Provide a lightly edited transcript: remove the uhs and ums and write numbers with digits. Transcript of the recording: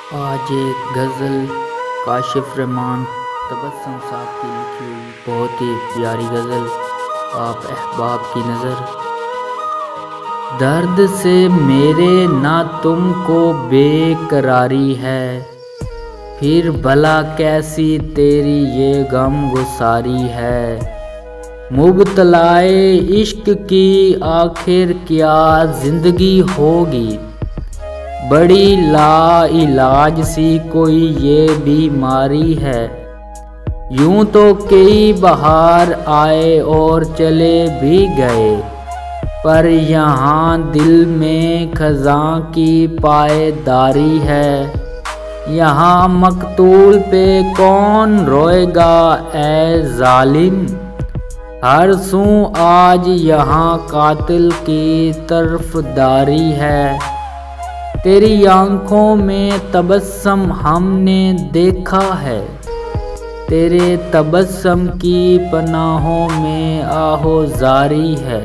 आज एक गज़ल काशिफ रहमान तबस्सुम साहब की लिखी हुई बहुत ही प्यारी गज़ल आप अहबाब की नज़र। दर्द से मेरे ना तुमको बेकरारी है, फिर भला कैसी तेरी ये गम गुसारी है। मुबतलाए इश्क की आखिर क्या ज़िंदगी होगी, बड़ी लाइलाज सी कोई ये बीमारी है। यूं तो कई बहार आए और चले भी गए, पर यहाँ दिल में खज़ां की पायदारी है। यहाँ मकतूल पे कौन रोएगा ए जालिम, हर सू आज यहाँ कातिल की तरफदारी है। तेरी आँखों में तबस्सुम हमने देखा है, तेरे तबस्सुम की पनाहों में आहोज़ारी है।